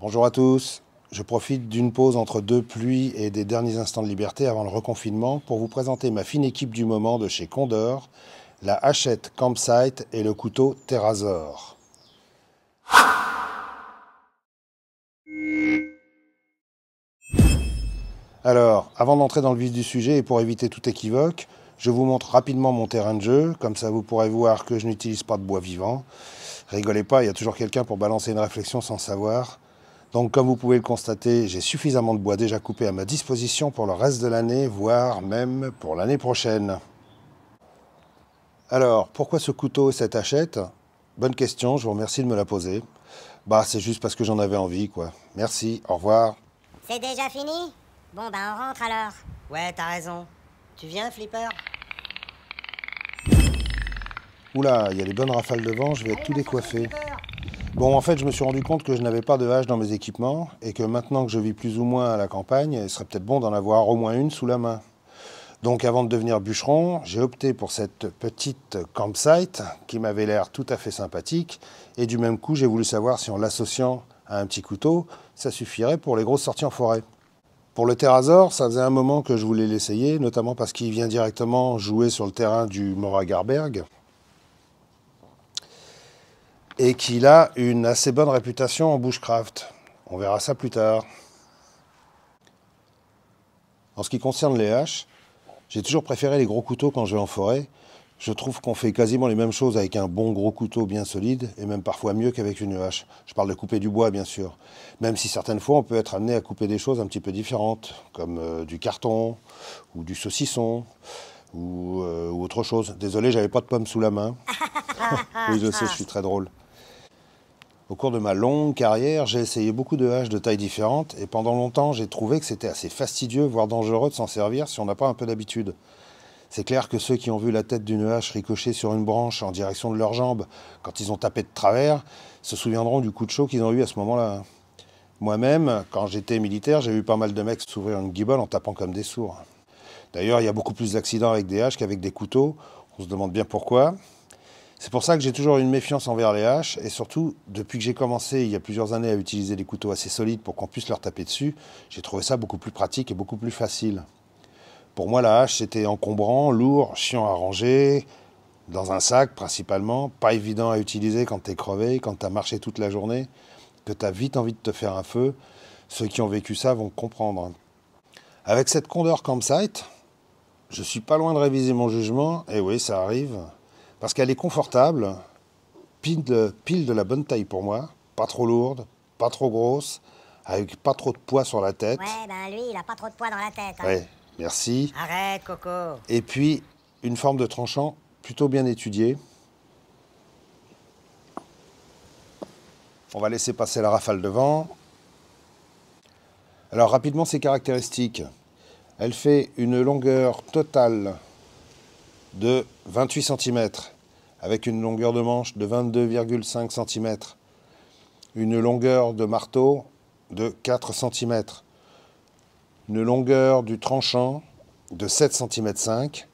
Bonjour à tous, je profite d'une pause entre deux pluies et des derniers instants de liberté avant le reconfinement pour vous présenter ma fine équipe du moment de chez Condor, la hachette Campsite et le couteau Terrazor. Alors, avant d'entrer dans le vif du sujet et pour éviter tout équivoque, je vous montre rapidement mon terrain de jeu, comme ça vous pourrez voir que je n'utilise pas de bois vivant. Rigolez pas, il y a toujours quelqu'un pour balancer une réflexion sans savoir. Donc comme vous pouvez le constater, j'ai suffisamment de bois déjà coupé à ma disposition pour le reste de l'année, voire même pour l'année prochaine. Alors, pourquoi ce couteau et cette hachette? Bonne question, je vous remercie de me la poser. Bah, c'est juste parce que j'en avais envie, quoi. Merci, au revoir. C'est déjà fini? Bon, ben on rentre alors. Ouais, t'as raison. Tu viens, Flipper? Oula, il y a les bonnes rafales de vent, je vais être tout décoiffé. Bon, en fait, je me suis rendu compte que je n'avais pas de hache dans mes équipements et que maintenant que je vis plus ou moins à la campagne, il serait peut-être bon d'en avoir au moins une sous la main. Donc avant de devenir bûcheron, j'ai opté pour cette petite campsite qui m'avait l'air tout à fait sympathique et du même coup, j'ai voulu savoir si en l'associant à un petit couteau, ça suffirait pour les grosses sorties en forêt. Pour le Terrazor, ça faisait un moment que je voulais l'essayer, notamment parce qu'il vient directement jouer sur le terrain du Moragarberg et qu'il a une assez bonne réputation en bushcraft. On verra ça plus tard. En ce qui concerne les haches, j'ai toujours préféré les gros couteaux quand je vais en forêt. Je trouve qu'on fait quasiment les mêmes choses avec un bon gros couteau bien solide, et même parfois mieux qu'avec une hache. Je parle de couper du bois, bien sûr. Même si certaines fois, on peut être amené à couper des choses un petit peu différentes, comme du carton, ou du saucisson, ou autre chose. Désolé, j'avais pas de pomme sous la main. Oui, je sais, je suis très drôle. Au cours de ma longue carrière, j'ai essayé beaucoup de haches de tailles différentes et pendant longtemps, j'ai trouvé que c'était assez fastidieux, voire dangereux de s'en servir si on n'a pas un peu d'habitude. C'est clair que ceux qui ont vu la tête d'une hache ricocher sur une branche en direction de leurs jambes quand ils ont tapé de travers se souviendront du coup de chaud qu'ils ont eu à ce moment-là. Moi-même, quand j'étais militaire, j'ai vu pas mal de mecs s'ouvrir une guibole en tapant comme des sourds. D'ailleurs, il y a beaucoup plus d'accidents avec des haches qu'avec des couteaux. On se demande bien pourquoi. C'est pour ça que j'ai toujours eu une méfiance envers les haches, et surtout, depuis que j'ai commencé il y a plusieurs années à utiliser des couteaux assez solides pour qu'on puisse leur taper dessus, j'ai trouvé ça beaucoup plus pratique et beaucoup plus facile. Pour moi, la hache, c'était encombrant, lourd, chiant à ranger, dans un sac principalement, pas évident à utiliser quand t'es crevé, quand t'as marché toute la journée, que t'as vite envie de te faire un feu. Ceux qui ont vécu ça vont comprendre. Avec cette Condor Campsite, je suis pas loin de réviser mon jugement, et oui, ça arrive, parce qu'elle est confortable, pile de la bonne taille pour moi, pas trop lourde, pas trop grosse, avec pas trop de poids sur la tête. Ouais, ben lui, il a pas trop de poids dans la tête. Hein. Ouais, merci. Arrête, Coco. Et puis, une forme de tranchant plutôt bien étudiée. On va laisser passer la rafale de vent. Alors, rapidement, ses caractéristiques. Elle fait une longueur totale de 28 cm, avec une longueur de manche de 22,5 cm, une longueur de marteau de 4 cm, une longueur du tranchant de 7 cm 5,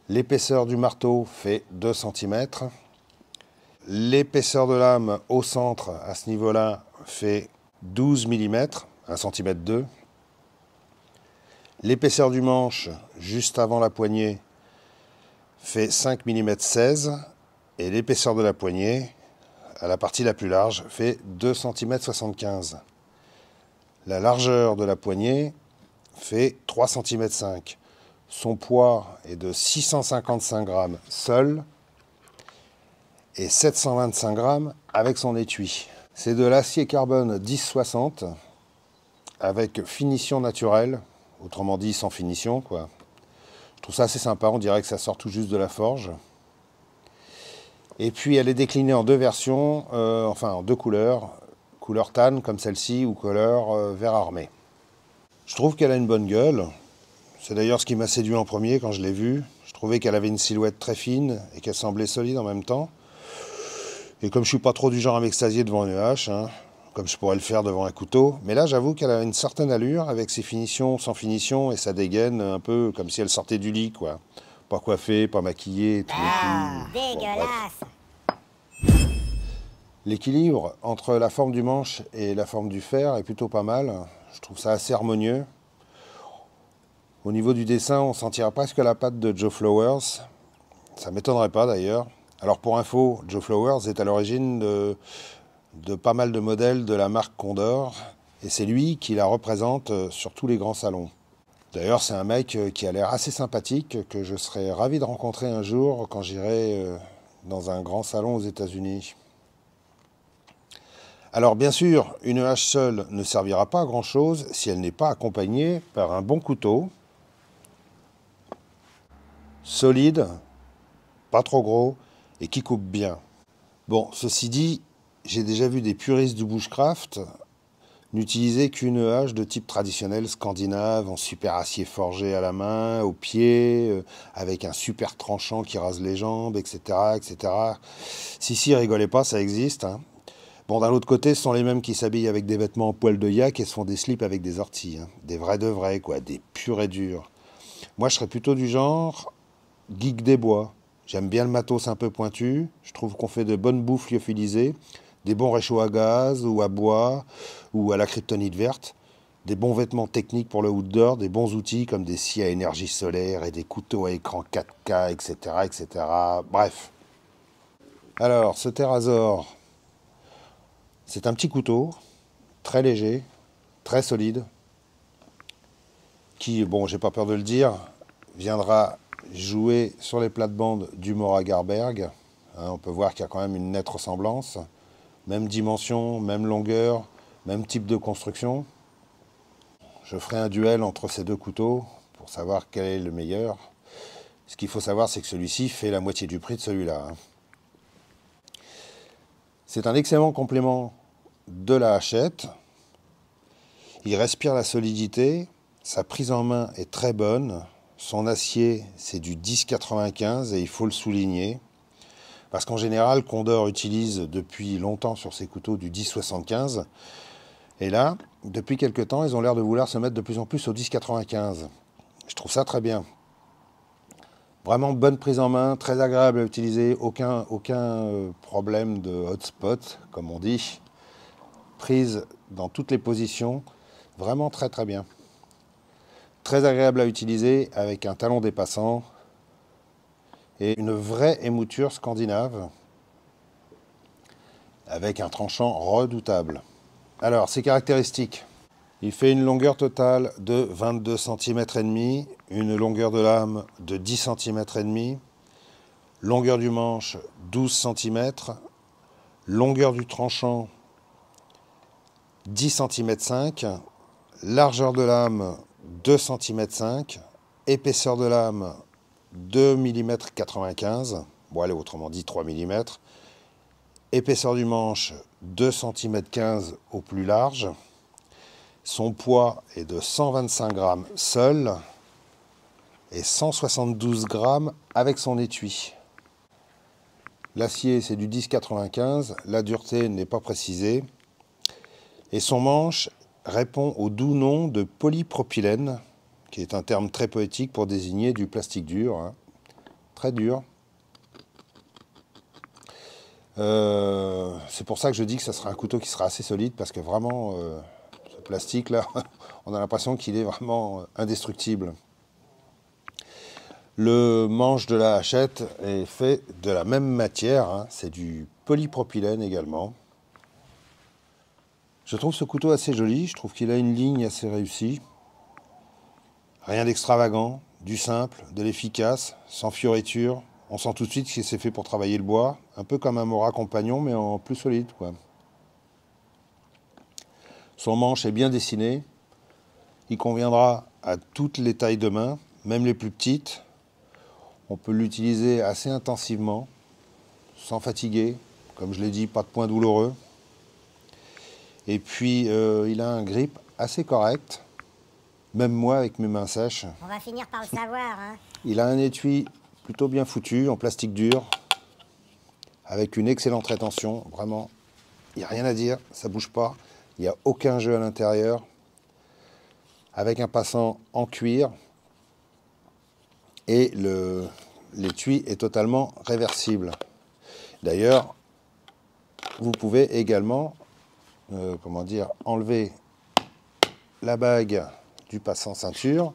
l'épaisseur du marteau fait 2 cm, l'épaisseur de lame au centre à ce niveau-là fait 12 mm, 1 cm 2, l'épaisseur du manche juste avant la poignée fait 5 mm 16 et l'épaisseur de la poignée, à la partie la plus large, fait 2 cm 75. La largeur de la poignée fait 3 cm 5. Son poids est de 655 grammes seul et 725 grammes avec son étui. C'est de l'acier carbone 1060 avec finition naturelle, autrement dit sans finition, quoi. Je trouve ça assez sympa, on dirait que ça sort tout juste de la forge. Et puis elle est déclinée en deux versions, enfin en deux couleurs, couleur tan comme celle-ci ou couleur vert armé. Je trouve qu'elle a une bonne gueule, c'est d'ailleurs ce qui m'a séduit en premier quand je l'ai vue. Je trouvais qu'elle avait une silhouette très fine et qu'elle semblait solide en même temps. Et comme je suis pas trop du genre à m'extasier devant une hache, hein, comme je pourrais le faire devant un couteau. Mais là, j'avoue qu'elle a une certaine allure, avec ses finitions sans finition et sa dégaine, un peu comme si elle sortait du lit, quoi. Pas coiffée, pas maquillée, tout Ah, Bon, dégueulasse. L'équilibre entre la forme du manche et la forme du fer est plutôt pas mal. Je trouve ça assez harmonieux. Au niveau du dessin, on sentira presque la patte de Joe Flowers. Ça ne m'étonnerait pas d'ailleurs. Alors pour info, Joe Flowers est à l'origine de pas mal de modèles de la marque Condor. Et c'est lui qui la représente sur tous les grands salons. D'ailleurs, c'est un mec qui a l'air assez sympathique, que je serais ravi de rencontrer un jour quand j'irai dans un grand salon aux États-Unis. Alors bien sûr, une hache seule ne servira pas à grand chose si elle n'est pas accompagnée par un bon couteau, solide, pas trop gros et qui coupe bien. Bon, ceci dit, j'ai déjà vu des puristes du bushcraft n'utiliser qu'une hache de type traditionnel scandinave, en super acier forgé à la main, au pied, avec un super tranchant qui rase les jambes, etc. etc. Si, rigolez pas, ça existe, hein. Bon, d'un autre côté, ce sont les mêmes qui s'habillent avec des vêtements en poil de yak et se font des slips avec des orties. Hein. Des vrais de vrais, quoi, des purs et durs. Moi, je serais plutôt du genre geek des bois. J'aime bien le matos un peu pointu. Je trouve qu'on fait de bonnes bouffes lyophilisées, des bons réchauds à gaz ou à bois ou à la kryptonite verte, des bons vêtements techniques pour le outdoor, des bons outils comme des scies à énergie solaire et des couteaux à écran 4K, etc., etc. Bref. Alors, ce Terrazor... c'est un petit couteau, très léger, très solide, qui, bon, j'ai pas peur de le dire, viendra jouer sur les plates-bandes du Mora Garberg. Hein, on peut voir qu'il y a quand même une nette ressemblance. Même dimension, même longueur, même type de construction. Je ferai un duel entre ces deux couteaux pour savoir quel est le meilleur. Ce qu'il faut savoir, c'est que celui-ci fait la moitié du prix de celui-là. Hein. C'est un excellent complément de la hachette. Il respire la solidité, sa prise en main est très bonne, son acier c'est du 10,95 et il faut le souligner, parce qu'en général Condor utilise depuis longtemps sur ses couteaux du 10,75 et là, depuis quelque temps, ils ont l'air de vouloir se mettre de plus en plus au 10,95. Je trouve ça très bien. Vraiment bonne prise en main, très agréable à utiliser, aucun problème de hotspot, comme on dit. Prise dans toutes les positions, vraiment très très bien. Très agréable à utiliser avec un talon dépassant et une vraie émouture scandinave avec un tranchant redoutable. Alors, ses caractéristiques. Il fait une longueur totale de 22 cm et demi, une longueur de lame de 10 cm et demi, longueur du manche 12 cm, longueur du tranchant 10 cm 5, largeur de lame 2 cm 5, épaisseur de lame 2 mm 95, bon allez, autrement dit 3 mm, épaisseur du manche 2 cm 15 au plus large, son poids est de 125 grammes seul et 172 grammes avec son étui. L'acier c'est du 10,95, la dureté n'est pas précisée. Et son manche répond au doux nom de polypropylène, qui est un terme très poétique pour désigner du plastique dur, hein, très dur. C'est pour ça que je dis que ce sera un couteau qui sera assez solide, parce que vraiment, ce plastique-là, on a l'impression qu'il est vraiment indestructible. Le manche de la hachette est fait de la même matière, hein, c'est du polypropylène également. Je trouve ce couteau assez joli, je trouve qu'il a une ligne assez réussie. Rien d'extravagant, du simple, de l'efficace, sans fioritures. On sent tout de suite que c'est fait pour travailler le bois, un peu comme un Mora Compagnon, mais en plus solide, quoi. Son manche est bien dessiné, il conviendra à toutes les tailles de main, même les plus petites. On peut l'utiliser assez intensivement, sans fatiguer, comme je l'ai dit, pas de point douloureux. Et puis, il a un grip assez correct, même moi avec mes mains sèches. On va finir par le savoir, hein. Il a un étui plutôt bien foutu, en plastique dur, avec une excellente rétention, vraiment. Il n'y a rien à dire, ça ne bouge pas, il n'y a aucun jeu à l'intérieur. Avec un passant en cuir, et l'étui est totalement réversible. D'ailleurs, vous pouvez également enlever la bague du passant ceinture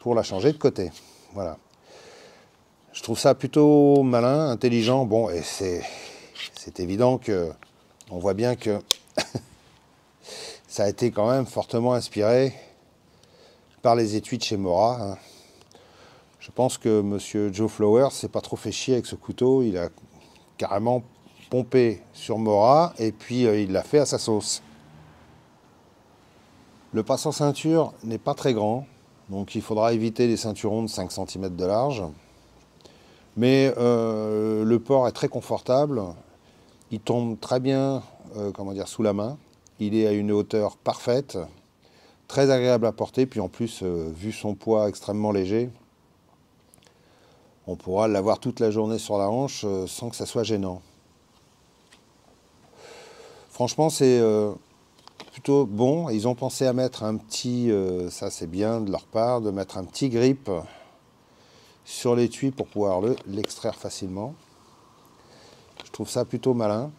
pour la changer de côté. Voilà. Je trouve ça plutôt malin, intelligent. Bon, et c'est évident que on voit bien que ça a été quand même fortement inspiré par les étuis de chez Mora, hein. Je pense que Monsieur Joe Flowers s'est pas trop fait chier avec ce couteau. Il a carrément pompé sur Mora et puis il l'a fait à sa sauce. Le passant ceinture n'est pas très grand, donc il faudra éviter les ceinturons de 5 cm de large. Mais le port est très confortable. Il tombe très bien sous la main. Il est à une hauteur parfaite, très agréable à porter. Puis en plus, vu son poids extrêmement léger, on pourra l'avoir toute la journée sur la hanche sans que ça soit gênant. Franchement, c'est plutôt bon. Ils ont pensé à mettre un petit, ça c'est bien de leur part, de mettre un petit grip sur l'étui pour pouvoir l'extraire facilement. Je trouve ça plutôt malin.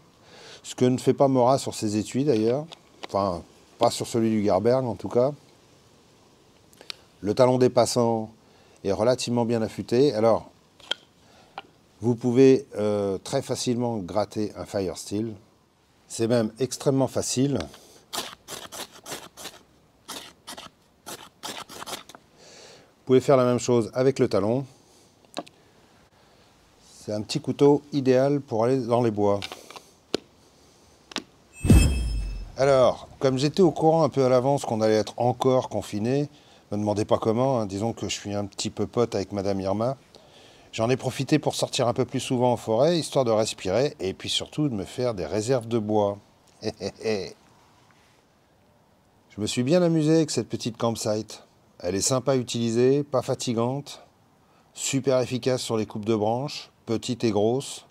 Ce que ne fait pas Mora sur ses étuis d'ailleurs. Enfin, pas sur celui du Garberg en tout cas. Le talon des passants est relativement bien affûté. Alors, vous pouvez très facilement gratter un Firesteel. C'est même extrêmement facile. Vous pouvez faire la même chose avec le talon. C'est un petit couteau idéal pour aller dans les bois. Alors, comme j'étais au courant un peu à l'avance qu'on allait être encore confiné, ne me demandez pas comment, hein, disons que je suis un petit peu pote avec Madame Irma. J'en ai profité pour sortir un peu plus souvent en forêt, histoire de respirer, et puis surtout de me faire des réserves de bois. Je me suis bien amusé avec cette petite campsite. Elle est sympa à utiliser, pas fatigante, super efficace sur les coupes de branches, petite et grosse.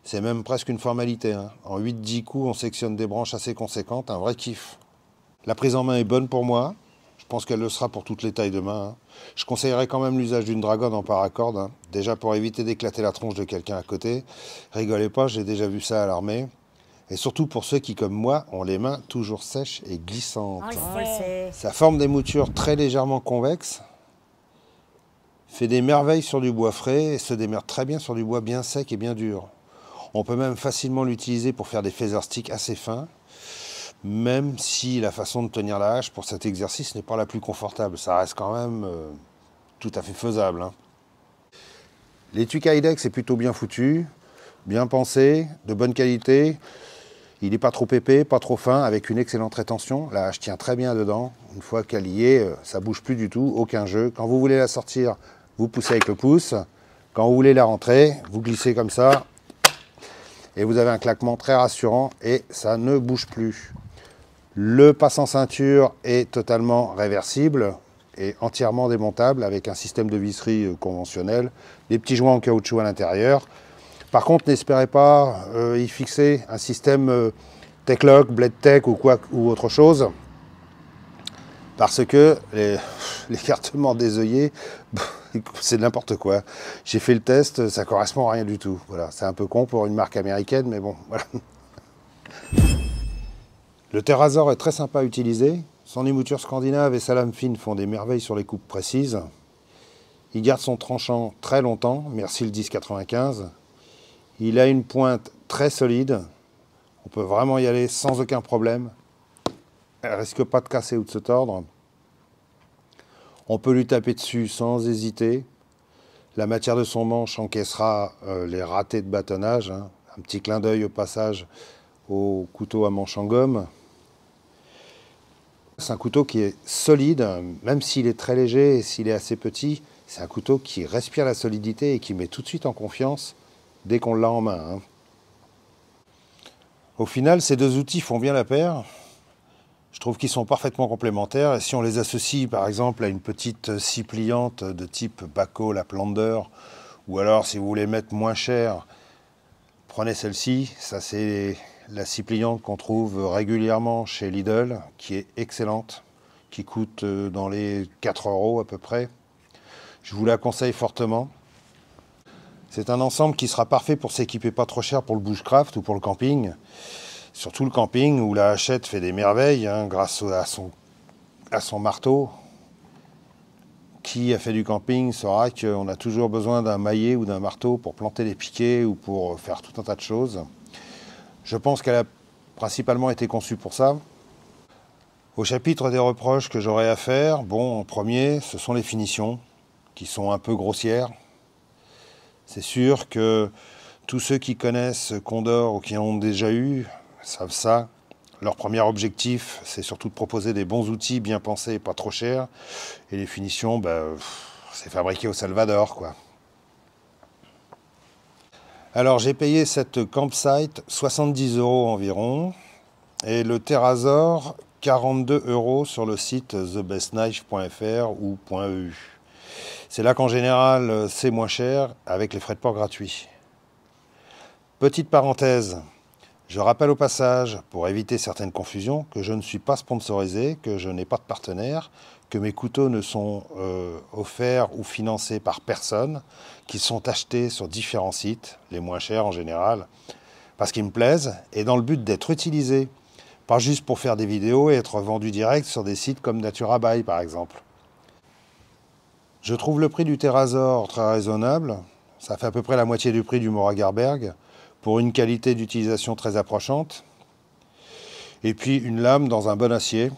C'est même presque une formalité, hein. En 8-10 coups, on sectionne des branches assez conséquentes, un vrai kiff. La prise en main est bonne pour moi. Je pense qu'elle le sera pour toutes les tailles de main, hein. Je conseillerais quand même l'usage d'une dragonne en paracorde, hein. Déjà pour éviter d'éclater la tronche de quelqu'un à côté. Rigolez pas, j'ai déjà vu ça à l'armée. Et surtout pour ceux qui, comme moi, ont les mains toujours sèches et glissantes. On le sait. Ça forme des moutures très légèrement convexes, fait des merveilles sur du bois frais et se démerde très bien sur du bois bien sec et bien dur. On peut même facilement l'utiliser pour faire des feather sticks assez fins, même si la façon de tenir la hache pour cet exercice n'est pas la plus confortable. Ça reste quand même tout à fait faisable, hein. L'étui Kydex est plutôt bien foutu, bien pensé, de bonne qualité. Il n'est pas trop épais, pas trop fin, avec une excellente rétention. La hache tient très bien dedans. Une fois qu'elle y est, ça bouge plus du tout, aucun jeu. Quand vous voulez la sortir, vous poussez avec le pouce. Quand vous voulez la rentrer, vous glissez comme ça. Et vous avez un claquement très rassurant et ça ne bouge plus. Le passant ceinture est totalement réversible et entièrement démontable avec un système de visserie conventionnel, des petits joints en caoutchouc à l'intérieur. Par contre, n'espérez pas y fixer un système Tech-Lock, Blade Tech ou autre chose, parce que l'écartement des œillets, c'est n'importe quoi. J'ai fait le test, ça correspond à rien du tout. Voilà, c'est un peu con pour une marque américaine, mais bon, voilà. Le Terrazor est très sympa à utiliser. Son émouture scandinave et sa lame fine font des merveilles sur les coupes précises. Il garde son tranchant très longtemps, merci le 1095. Il a une pointe très solide. On peut vraiment y aller sans aucun problème. Elle ne risque pas de casser ou de se tordre. On peut lui taper dessus sans hésiter. La matière de son manche encaissera les ratés de bâtonnage, hein. Un petit clin d'œil au passage au couteau à manche en gomme. C'est un couteau qui est solide, même s'il est très léger et s'il est assez petit. C'est un couteau qui respire la solidité et qui met tout de suite en confiance dès qu'on l'a en main, hein. Au final, ces deux outils font bien la paire. Je trouve qu'ils sont parfaitement complémentaires. Et si on les associe par exemple à une petite scie pliante de type Bahco, la Plander, ou alors si vous voulez mettre moins cher, prenez celle-ci. Ça c'est la scie pliante qu'on trouve régulièrement chez Lidl, qui est excellente, qui coûte dans les 4 € à peu près. Je vous la conseille fortement. C'est un ensemble qui sera parfait pour s'équiper pas trop cher pour le bushcraft ou pour le camping. Surtout le camping où la hachette fait des merveilles hein, grâce à son marteau. Qui a fait du camping saura qu'on a toujours besoin d'un maillet ou d'un marteau pour planter les piquets ou pour faire tout un tas de choses. Je pense qu'elle a principalement été conçue pour ça. Au chapitre des reproches que j'aurais à faire, bon, en premier, ce sont les finitions qui sont un peu grossières. C'est sûr que tous ceux qui connaissent Condor ou qui en ont déjà eu savent ça. Leur premier objectif, c'est surtout de proposer des bons outils bien pensés et pas trop chers. Et les finitions, c'est fabriqué au Salvador, quoi. Alors, j'ai payé cette campsite 70 € environ. Et le Terrazor, 42 € sur le site thebestknife.fr ou .eu. C'est là qu'en général, c'est moins cher avec les frais de port gratuits. Petite parenthèse. Je rappelle au passage, pour éviter certaines confusions, que je ne suis pas sponsorisé, que je n'ai pas de partenaire, que mes couteaux ne sont offerts ou financés par personne, qu'ils sont achetés sur différents sites, les moins chers en général, parce qu'ils me plaisent, et dans le but d'être utilisés, pas juste pour faire des vidéos et être vendus direct sur des sites comme Naturabuy par exemple. Je trouve le prix du Terrazor très raisonnable, ça fait à peu près la moitié du prix du Moragarberg, pour une qualité d'utilisation très approchante, et puis une lame dans un bon acier.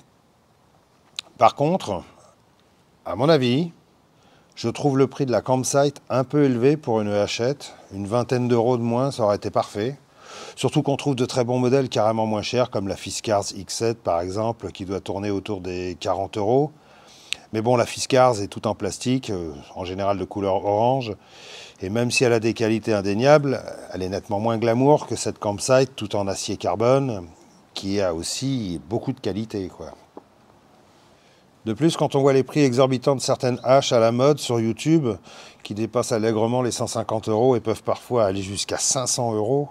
Par contre, à mon avis, je trouve le prix de la campsite un peu élevé pour une hachette. Une vingtaine d'euros de moins, ça aurait été parfait. Surtout qu'on trouve de très bons modèles carrément moins chers, comme la Fiskars X7 par exemple, qui doit tourner autour des 40 €. Mais bon, la Fiskars est toute en plastique, en général de couleur orange. Et même si elle a des qualités indéniables, elle est nettement moins glamour que cette campsite tout en acier carbone, qui a aussi beaucoup de qualité, quoi. De plus, quand on voit les prix exorbitants de certaines haches à la mode sur YouTube, qui dépassent allègrement les 150 € et peuvent parfois aller jusqu'à 500 €,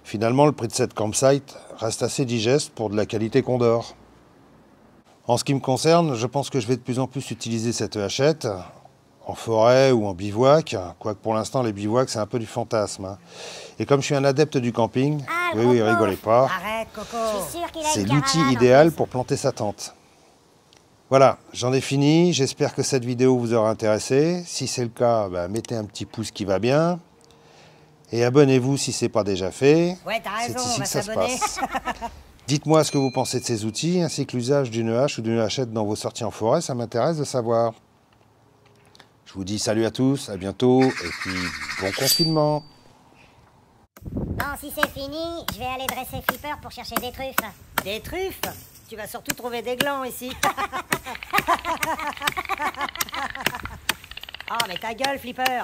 finalement, le prix de cette campsite reste assez digeste pour de la qualité Condor. En ce qui me concerne, je pense que je vais de plus en plus utiliser cette hachette en forêt ou en bivouac, quoique pour l'instant les bivouacs c'est un peu du fantasme. Hein. Et comme je suis un adepte du camping, oui, rigolez pas, Arrête, Coco. Je suis sûr qu'il a c'est une l'outil caravane, en idéal plus. pour planter sa tente. Voilà, j'en ai fini, j'espère que cette vidéo vous aura intéressé. Si c'est le cas, mettez un petit pouce qui va bien. Et abonnez-vous si ce n'est pas déjà fait. Ouais, t'as C'est raison, ici on va que ça se s'abonner. passe. Dites-moi ce que vous pensez de ces outils, ainsi que l'usage d'une hache ou d'une hachette dans vos sorties en forêt, ça m'intéresse de savoir. Je vous dis salut à tous, à bientôt, et puis bon confinement. Bon, si c'est fini, je vais aller dresser Flipper pour chercher des truffes. Des truffes? Tu vas surtout trouver des glands ici. Oh, mais ta gueule, Flipper.